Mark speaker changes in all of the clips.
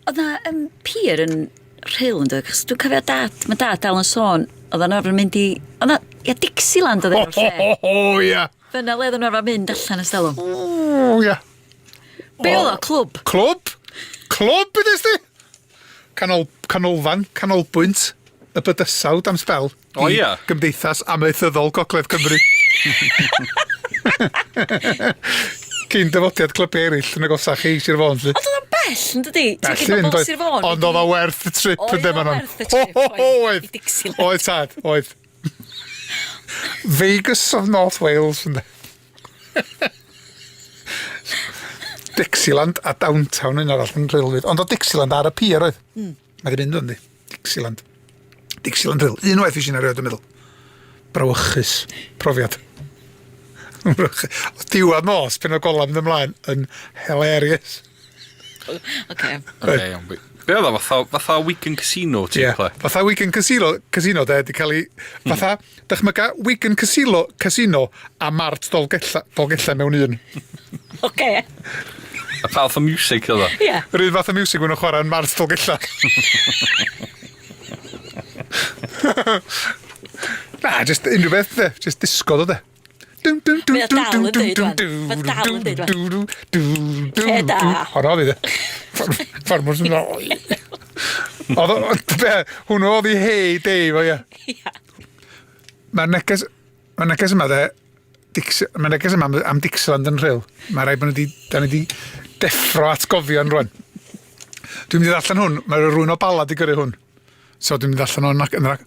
Speaker 1: Oedd na pier yn Rhyl yn dweud, cos dwi'n cofio mae dad dal yn sôn, oedd yn orfod mynd i... Oedd na, Dixieland oedd e'r lle.
Speaker 2: Ia.
Speaker 1: Fyna le oedd yn orfod mynd allan y stelwm.
Speaker 2: Ia.
Speaker 1: Be oedd o, clwb?
Speaker 2: Clwb? Clwb ydys di? Canolbwynt y bydysawd am spel.
Speaker 3: O ia.
Speaker 2: Gymdeithas Amaethyddol Gogledd Cymru. Cyn dyfodiad clybu eraill yn agosach i Sir Fôn.
Speaker 1: Ond oedd o'n bell, yn dydi?
Speaker 2: Bell yn dweud. Ond oedd o werth y trip yn dim Manon. Oedd. Oedd tad, oedd. Vegas of North Wales yn de. Dixieland a downtown yn arall yn Rhyl. Ond o Dixieland ar y pier oedd. Mae di mynd o'n di. Dixieland. Dixieland Rhyl. Unwaith i sy'n erioed yn meddwl. Brawychus. Profiad. Diwedd nos, pen o gola mynd ymlaen, yn hilarious.
Speaker 1: Oce.
Speaker 3: Be oedd o, fatha Weekend Casino, ti'n ple?
Speaker 2: Fatha Weekend Casino, de, di cael ei... Fatha, dychmyga Weekend Casino a Mart Dolgella mewn un.
Speaker 1: Oce.
Speaker 3: A pa fath o music oedd o?
Speaker 1: Ie.
Speaker 2: Yr un fath o music wna'n chwarae yn Mart Dolgella. Na, just unrhyw beth, de. Just disgod o, de.
Speaker 1: Mae o dal yn dweud rwan. Mae dal yn dweud rwan. Lle da.
Speaker 2: Hwna oedd i de. Ffarmwrs yn oi. Hwnnw oedd i hei Dave o ia. Mae'r neges yma de, mae'r neges yma am Dixieland yn Rhyl. Mae rai bod da ni wedi deffro atgofion rwan. Dwi'n mynd i ddallan hwn, mae rhywun o Bala di gyrru hwn. So dwi'n mynd i ddallan hwn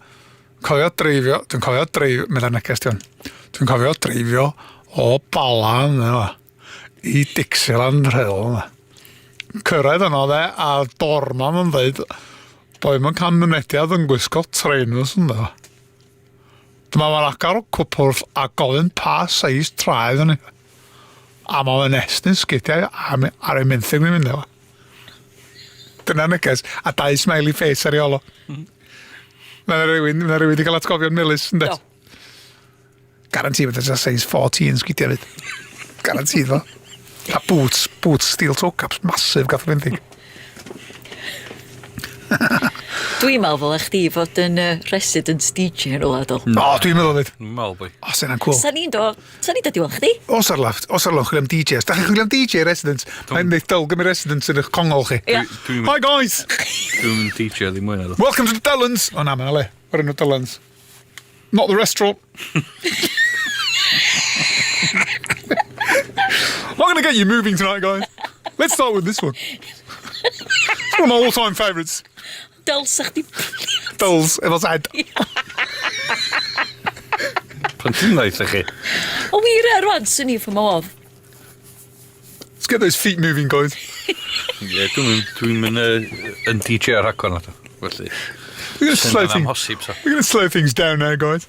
Speaker 2: cofio dreifio, meddwl neges di hwn. Dwi'n cofio dreifio o Bala i Dixieland Rhyl. Cyrraedd yno de, a dorman yn dweud, boi mewn canmynediad yn gwisgo trainers yn dweud. Dyma mae'n agor o cwpwrdd a gofyn pa seis traedd yn ei. A mae'n estyn sgidiau ar ei mynthig mi'n mynd efo. Dyna neges, a dau smiley face ar ei olo. Mae'n rhywun wedi cael atgofion milys yn dweud. Garanti bod ydy'n seis 14 sgidiau fyd. Garanti fo. A boots steel toe caps masif gath o fyndig.
Speaker 1: Dwi'n meddwl fel eich di fod yn residence DJ yn ola dol.
Speaker 2: O, dwi'n meddwl fyd.
Speaker 3: Mal boi.
Speaker 2: O, sy'n cool.
Speaker 1: Sa'n ni'n dod i weld chdi?
Speaker 2: Os ar loch chwilio am DJs. Da chi'n chwilio am DJ residence? Mae'n neud dylgym i residence yn eich congol chi. Hi guys!
Speaker 3: Dwi'n DJ ddim mwy na.
Speaker 2: Welcome to the Dylan's. O na, mae'n le. O'r enw Dylan's. Not the restaurant. I'm going to get you moving tonight, guys. Let's start with this one. It's one of my all-time favourites.
Speaker 1: Dyls a'ch di...
Speaker 2: Dyls, efo sad.
Speaker 3: Pan ti'n dweud chi?
Speaker 1: O wir rwan, sy'n ni ffyn modd.
Speaker 2: Let's get those feet moving, guys.
Speaker 3: Ie, dwi'n mynd yn DJ ar agor na to. Felly,
Speaker 2: We're going to slow things down now, guys.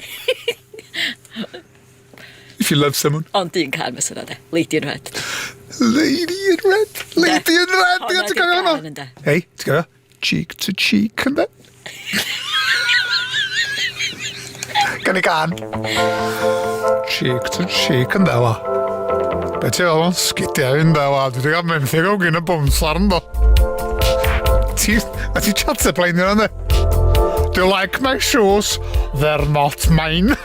Speaker 2: If you love someone.
Speaker 1: Ond un can mes yna de. Lady in Red.
Speaker 2: Lady in Red. Lady in Red. Ti'n gofio hwnna? Hei, ti'n gofio? Cheek to cheek yn de. Gan i gan. Cheek to cheek yn de, wa. Be ti'n meddwl? Sgidiau yn de, wa. Dwi wedi cael memthig o gyn y bwmsar yn do. A ti chat y blaen yna, de? Do you like my shoes? They're not mine.